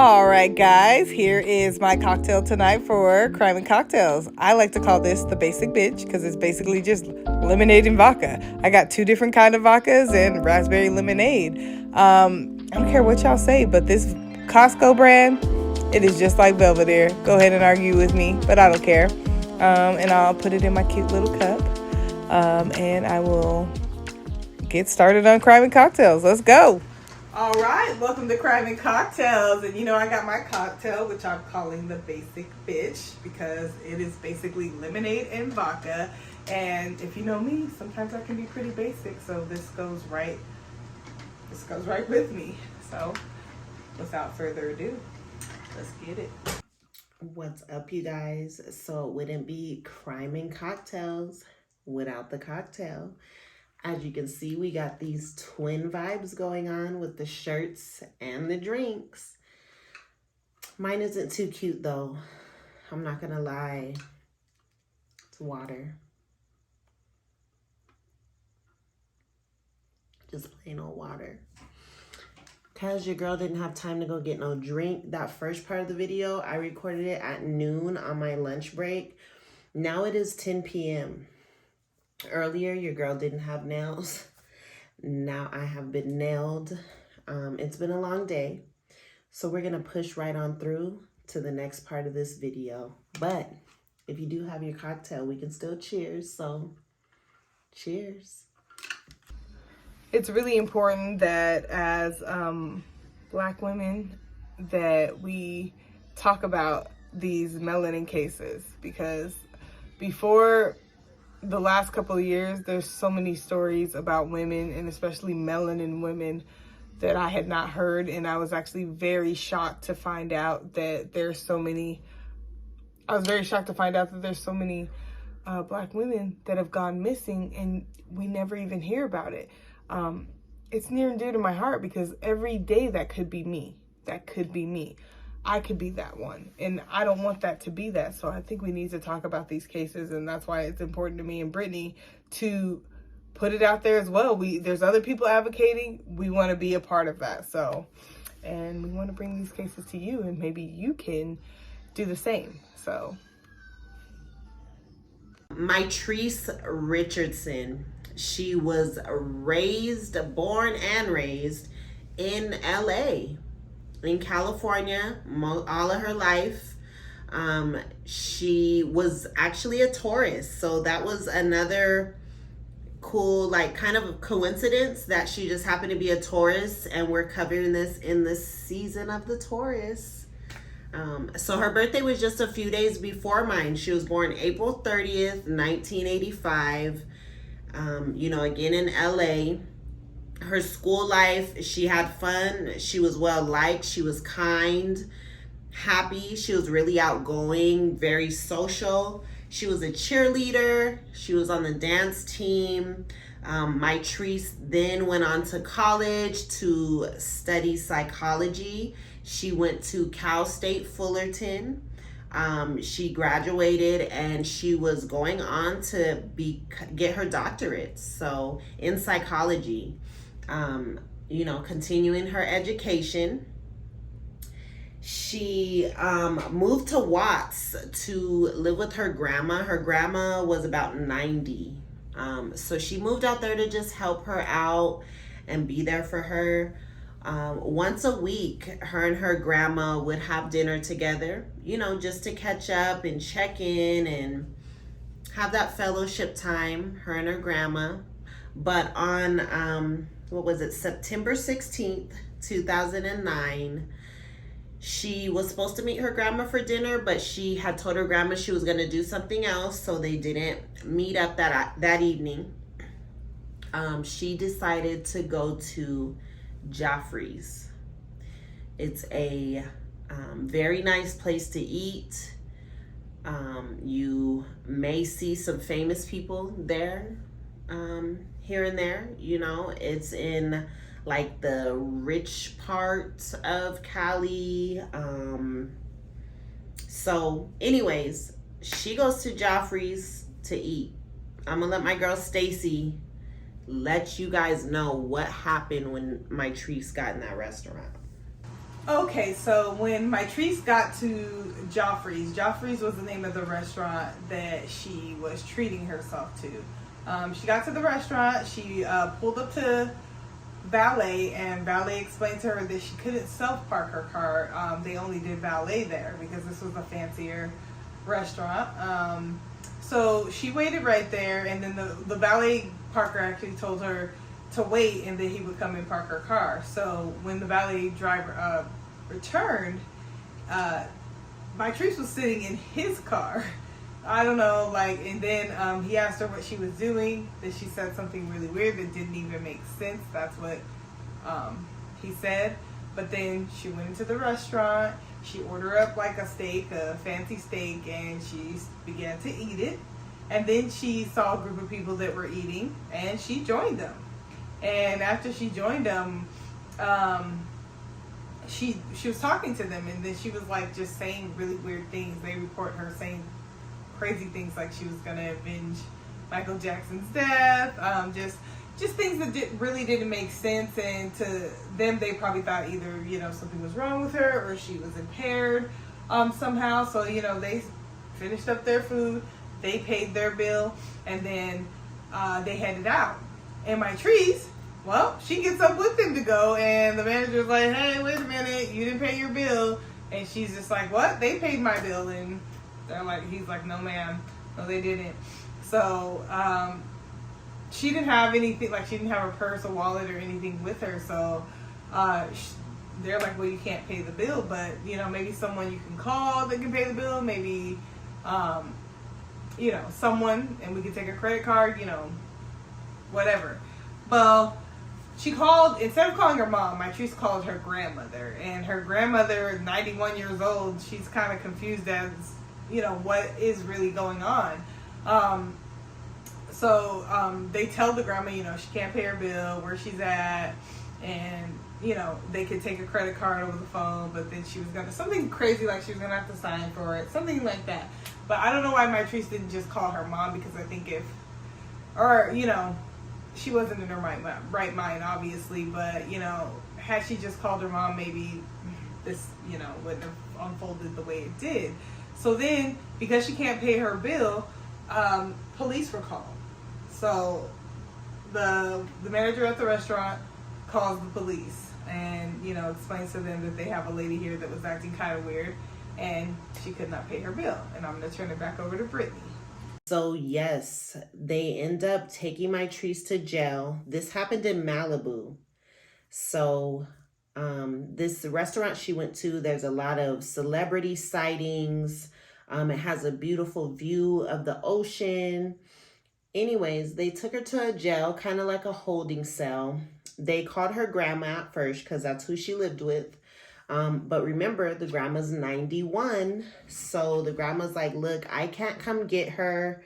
All right, guys, here is my cocktail tonight for Crime and Cocktails. I like to call this the basic bitch because it's basically just lemonade and vodka. I got two different kind of vodkas and raspberry lemonade. I don't care what y'all say, but this Costco brand, it is just like Belvedere. Go ahead and argue with me, but I don't care. And I'll put it in my cute little cup. And I will get started on Crime and Cocktails. Let's go. All right, welcome to Crime and Cocktails. And I got my cocktail, which I'm calling the basic bitch because it is basically lemonade and vodka. And if you know me, sometimes I can be pretty basic, so this goes right with me. So without further ado, let's get it. What's up, you guys? So it wouldn't be Crime and Cocktails without the cocktail. As you can see, we got these twin vibes going on with the shirts and the drinks. Mine isn't too cute though. I'm not gonna lie. It's water. Just plain old water. Because your girl didn't have time to go get no drink. That first part of the video, I recorded it at noon on my lunch break. Now it is 10 p.m. Earlier, your girl didn't have nails. Now I have been nailed. It's been a long day. So we're going to push right on through to the next part of this video. But if you do have your cocktail, we can still cheers. So cheers. It's really important that as Black women that we talk about these melanin cases, because before the last couple of years, there's so many stories about women, and especially melanin women, that I had not heard. And I was actually very shocked to find out that there's so many Black women that have gone missing, and we never even hear about it. It's near and dear to my heart because every day that could be me. I could be that one, and I don't want that to be that. So I think we need to talk about these cases, and that's why it's important to me and Brittany to put it out there as well. There's other people advocating. We want to be a part of that. So, and we want to bring these cases to you, and maybe you can do the same. So, Mitrice Richardson. She was born and raised in LA. In California, all of her life. She was actually a Taurus, so that was another cool, kind of a coincidence that she just happened to be a Taurus, and we're covering this in the season of the Taurus. So her birthday was just a few days before mine. She was born April 30th, 1985. Again in LA. Her school life, she had fun. She was well liked. She was kind, happy. She was really outgoing, very social. She was a cheerleader. She was on the dance team. Mitrice then went on to college to study psychology. She went to Cal State Fullerton. She graduated and she was going on to get her doctorate. So in psychology. Continuing her education. She moved to Watts to live with her grandma. Her grandma was about 90. So she moved out there to just help her out and be there for her. Once a week, her and her grandma would have dinner together, just to catch up and check in and have that fellowship time, her and her grandma. But on September 16th, 2009, she was supposed to meet her grandma for dinner, but she had told her grandma she was going to do something else, so they didn't meet up that evening. She decided to go to Joffrey's. It's a very nice place to eat. You may see some famous people there. Here and there, it's in the rich part of Cali. So anyways, she goes to Joffrey's to eat. I'm gonna let my girl Stacy let you guys know what happened when Mitrice got in that restaurant. Okay, so when Mitrice got to Joffrey's was the name of the restaurant that she was treating herself to. She got to the restaurant, she pulled up to valet, and valet explained to her that she couldn't self-park her car. They only did valet there because this was a fancier restaurant. So she waited right there, and then the valet parker actually told her to wait, and then he would come and park her car. So when the valet driver returned, Mitrice was sitting in his car. I don't know, like, and then he asked her what she was doing. Then she said something really weird that didn't even make sense. That's what he said. But then she went into the restaurant. She ordered up like a steak, a fancy steak, and she began to eat it. And then she saw a group of people that were eating, and she joined them. And after she joined them, she was talking to them, and then she was like just saying really weird things. They report her saying crazy things like she was gonna avenge Michael Jackson's death, just things that really didn't make sense, and to them they probably thought either something was wrong with her or she was impaired somehow. So they finished up their food, they paid their bill, and then they headed out. And Mitrice, well, she gets up with them to go, and the manager's like, hey, wait a minute, you didn't pay your bill. And she's just like, what? They paid my bill. And he's like, no, ma'am. No, they didn't. So she didn't have anything, like she didn't have her purse or wallet or anything with her. So they're like, well, you can't pay the bill, but maybe someone you can call that can pay the bill. Maybe someone, and we can take a credit card, whatever. Well, she called, instead of calling her mom, Mitrice called her grandmother. And her grandmother, 91 years old, she's kind of confused as, what is really going on. So they tell the grandma, she can't pay her bill, where she's at, and, they could take a credit card over the phone, but then she was going to, something crazy like she was going to have to sign for it, something like that. But I don't know why Mitrice didn't just call her mom, because I think she wasn't in her right mind, obviously, but, had she just called her mom, maybe this, wouldn't have unfolded the way it did. So then, because she can't pay her bill, police were called. So the manager at the restaurant calls the police and, explains to them that they have a lady here that was acting kind of weird, and she could not pay her bill. And I'm going to turn it back over to Brittany. So yes, they end up taking Mitrice to jail. This happened in Malibu. So this restaurant she went to, there's a lot of celebrity sightings. It has a beautiful view of the ocean. Anyways, they took her to a jail, kind of like a holding cell. They called her grandma at first because that's who she lived with. But remember, the grandma's 91. So the grandma's like, look, I can't come get her.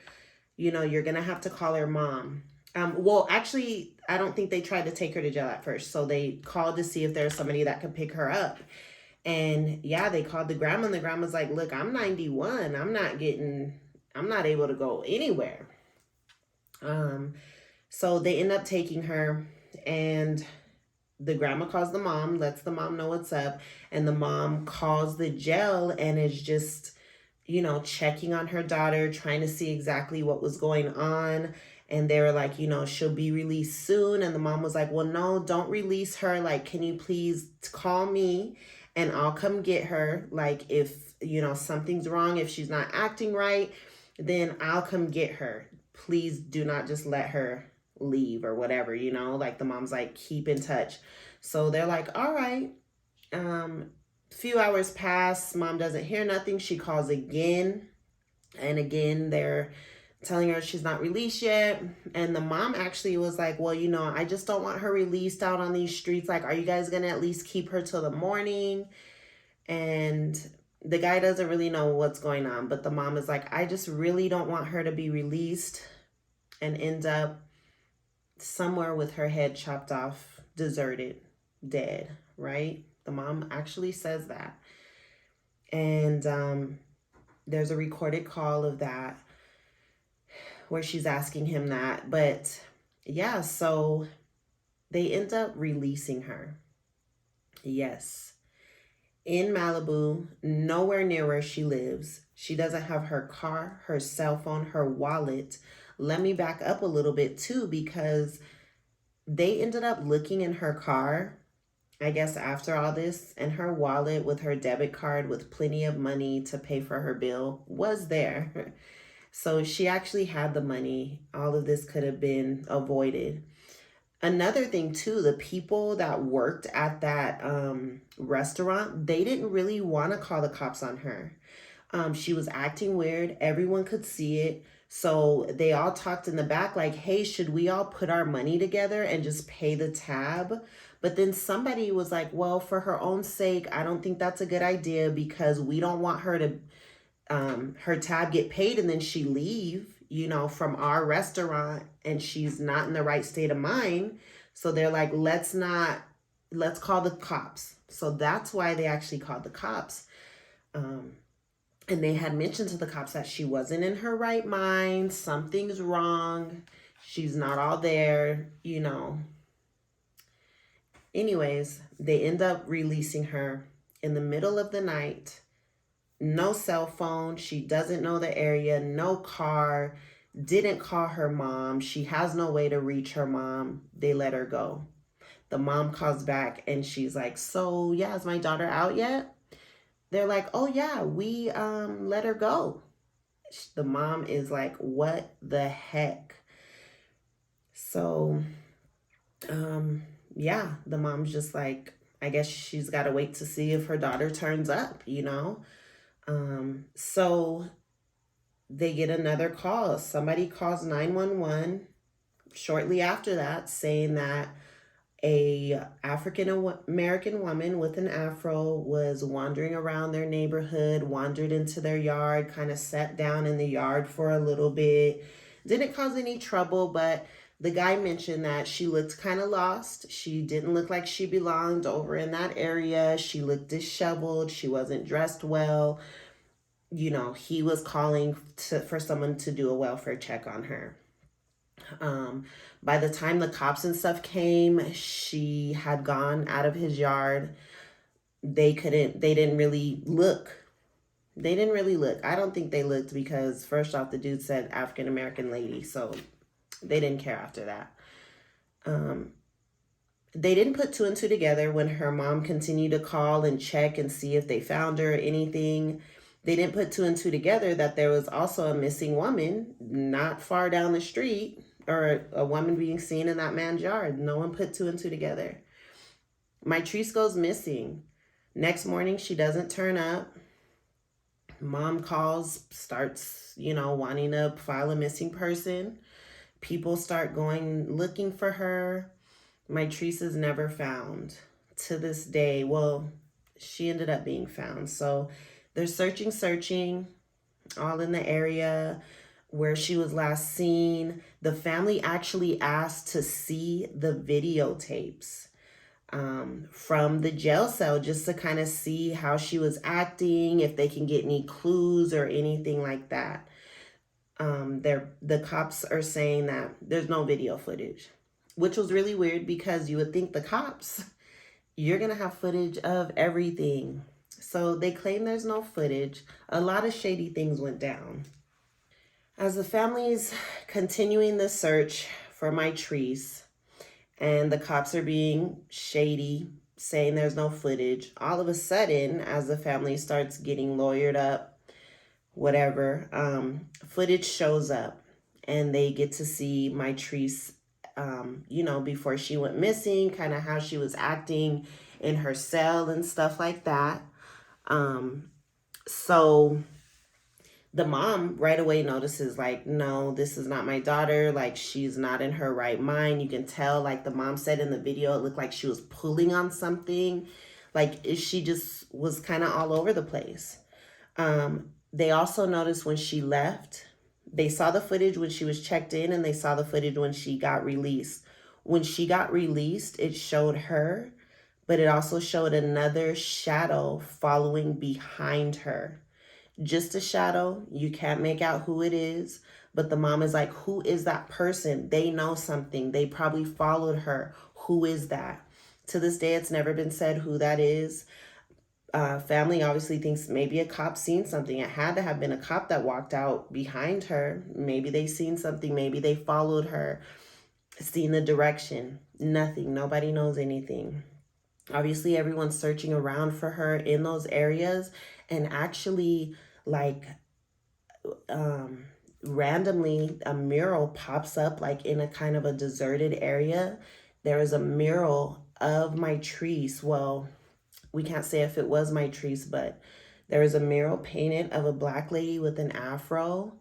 You're going to have to call her mom. Well, actually, I don't think they tried to take her to jail at first. So they called to see if there was somebody that could pick her up. And yeah, they called the grandma, and the grandma's like, look, I'm 91. I'm not able to go anywhere. So they end up taking her, and the grandma calls the mom, lets the mom know what's up, and the mom calls the jail and is just, checking on her daughter, trying to see exactly what was going on. And they were like, she'll be released soon. And the mom was like, well, no, don't release her. Like, can you please call me and I'll come get her? Like, if, something's wrong, if she's not acting right, then I'll come get her. Please do not just let her leave or whatever, like the mom's like, keep in touch. So they're like, all right. Few hours pass, mom doesn't hear nothing. She calls again, and again they're telling her she's not released yet. And the mom actually was like, well, I just don't want her released out on these streets. Like, are you guys gonna at least keep her till the morning? And the guy doesn't really know what's going on, but the mom is like, I just really don't want her to be released and end up somewhere with her head chopped off, deserted, dead, right? The mom actually says that. And there's a recorded call of that where she's asking him that. But yeah, so they end up releasing her. Yes. in Malibu, nowhere near where she lives. She doesn't have her car, her cell phone, her wallet. Let me back up a little bit too, because they ended up looking in her car, I guess, after all this, and her wallet with her debit card with plenty of money to pay for her bill was there. So she actually had the money. All of this could have been avoided. Another thing too, the people that worked at that restaurant, they didn't really want to call the cops on her. She was acting weird. Everyone could see it. So they all talked in the back like, hey, should we all put our money together and just pay the tab? But then somebody was like, well, for her own sake, I don't think that's a good idea, because we don't want her to her tab get paid and then she leave, from our restaurant, and she's not in the right state of mind. So they're like, let's call the cops. So that's why they actually called the cops. And they had mentioned to the cops that she wasn't in her right mind. Something's wrong. She's not all there. Anyways, they end up releasing her in the middle of the night. No cell phone. She doesn't know the area. No car. Didn't call her mom. She has no way to reach her mom. They let her go. The mom calls back and she's like, so yeah, is my daughter out yet? They're like, oh yeah, we let her go. The mom is like, what the heck? So yeah, the mom's just like, I guess she's got to wait to see if her daughter turns up. So they get another call. Somebody calls 911 shortly after that, saying that a African American woman with an afro was wandering around their neighborhood, wandered into their yard, kind of sat down in the yard for a little bit. Didn't cause any trouble, but the guy mentioned that she looked kind of lost. She didn't look like she belonged over in that area. She looked disheveled. She wasn't dressed well. He was calling for someone to do a welfare check on her. By the time the cops and stuff came, she had gone out of his yard. They didn't really look. I don't think they looked, because first off, the dude said African American lady, so they didn't care after that. They didn't put two and two together when her mom continued to call and check and see if they found her or anything. They didn't put two and two together that there was also a missing woman not far down the street, or a woman being seen in that man's yard. No one put two and two together. Mitrice goes missing. Next morning, she doesn't turn up. Mom calls, starts, wanting to file a missing person. People start going looking for her. Mitrice is never found to this day. Well, she ended up being found. So they're searching, all in the area where she was last seen. The family actually asked to see the videotapes from the jail cell, just to kind of see how she was acting, if they can get any clues or anything like that. The cops are saying that there's no video footage, which was really weird, because you would think the cops, you're gonna have footage of everything. So they claim there's no footage. A lot of shady things went down. As the family's continuing the search for Mitrice, and the cops are being shady, saying there's no footage, all of a sudden, as the family starts getting lawyered up, whatever, footage shows up, and they get to see Mitrice, before she went missing, kind of how she was acting in her cell and stuff like that. So the mom right away notices, like, no, this is not my daughter. Like, she's not in her right mind. You can tell, like the mom said in the video, it looked like she was pulling on something. Like, she just was kind of all over the place. They also noticed when she left, they saw the footage when she was checked in, and they saw the footage when she got released. When she got released, it showed her, but it also showed another shadow following behind her. Just a shadow. You can't make out who it is, but the mom is like, who is that person? They know something. They probably followed her. Who is that? To this day, it's never been said who that is. Family obviously thinks maybe a cop seen something. It had to have been a cop that walked out behind her. Maybe they seen something. Maybe they followed her, seen the direction. Nothing. Nobody knows anything. Obviously, everyone's searching around for her in those areas, and actually, like, randomly, a mural pops up, like, in a kind of a deserted area. There is a mural of Mitrice. Well, we can't say if it was Mitrice, but there is a mural painted of a black lady with an afro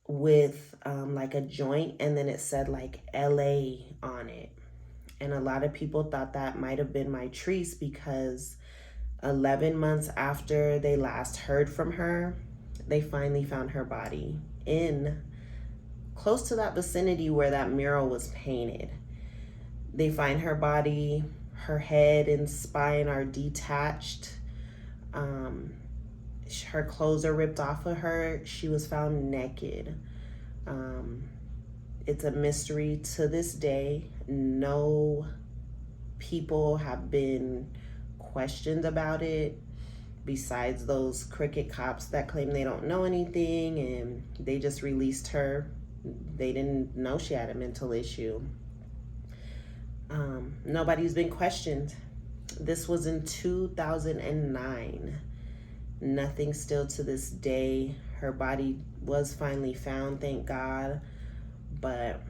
with like a joint, and then it said like LA on it. And a lot of people thought that might have been Mitrice because 11 months after they last heard from her, they finally found her body in close to that vicinity where that mural was painted. They find her body. Her head and spine are detached. Her clothes are ripped off of her. She was found naked. It's a mystery to this day. No people have been questioned about it besides those crooked cops that claim they don't know anything and they just released her. They didn't know she had a mental issue. Nobody's been questioned. This was in 2009. Nothing still to this day. Her body was finally found, thank God. But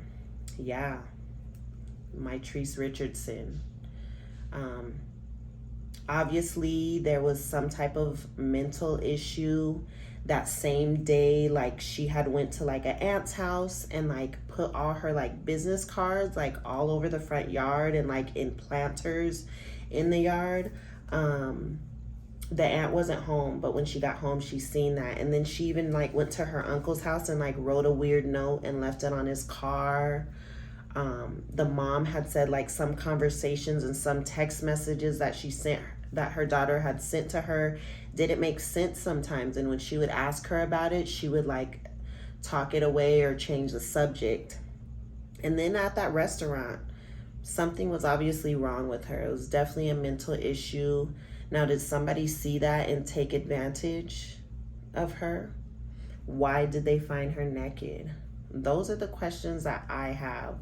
yeah, Mitrice Richardson. Obviously, there was some type of mental issue that same day. Like, she had went to like an aunt's house and like put all her like business cards like all over the front yard and like in planters in the yard. The aunt wasn't home, but when she got home, she seen that. And then she even like went to her uncle's house and like wrote a weird note and left it on his car. The mom had said like some conversations and some text messages that she sent, that her daughter had sent to her, didn't make sense sometimes. And when she would ask her about it, she would like talk it away or change the subject. And then at that restaurant, something was obviously wrong with her. It was definitely a mental issue. Now, did somebody see that and take advantage of her? Why did they find her naked? Those are the questions that I have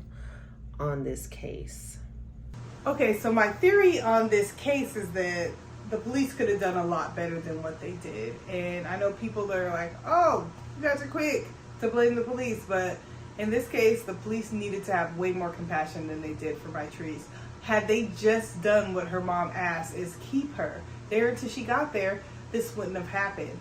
on this case. Okay, so my theory on this case is that the police could have done a lot better than what they did. And I know people are like, oh, you guys are quick to blame the police. But in this case, the police needed to have way more compassion than they did for Mitrice. Had they just done what her mom asked, is keep her there until she got there, this wouldn't have happened.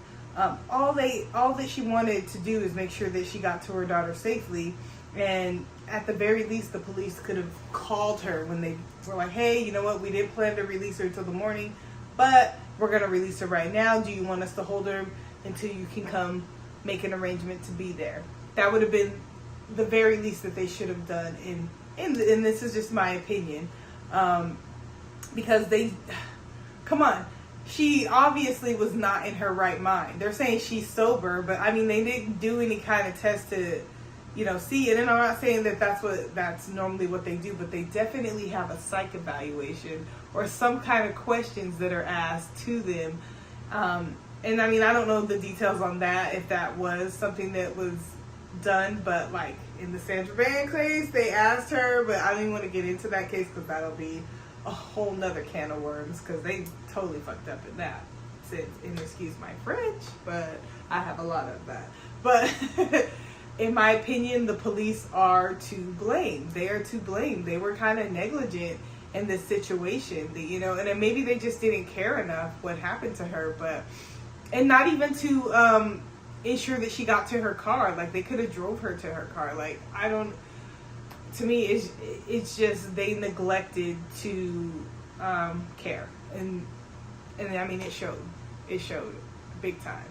All that she wanted to do is make sure that she got to her daughter safely. And at the very least, the police could have called her when they were like, hey, you know what, we didn't plan to release her until the morning, but we're going to release her right now. Do you want us to hold her until you can come make an arrangement to be there? That would have been the very least that they should have done. And this is just my opinion. Because come on, she obviously was not in her right mind. They're saying she's sober, but I mean, they didn't do any kind of test to, see it. And I'm not saying that that's normally what they do, but they definitely have a psych evaluation or some kind of questions that are asked to them. And I mean, I don't know the details on that, if that was something that was done, but like in the Sandra Van case, they asked her, but I don't even want to get into that case because that'll be a whole nother can of worms, because they totally fucked up in that sense. And excuse my French, but I have a lot of that. But in my opinion, the police are to blame. They are to blame. They were kind of negligent in this situation, and then maybe they just didn't care enough what happened to her, and not even to ensure that she got to her car. Like, they could have drove her to her car. Like, to me, it's just they neglected to care, and I mean, it showed big time.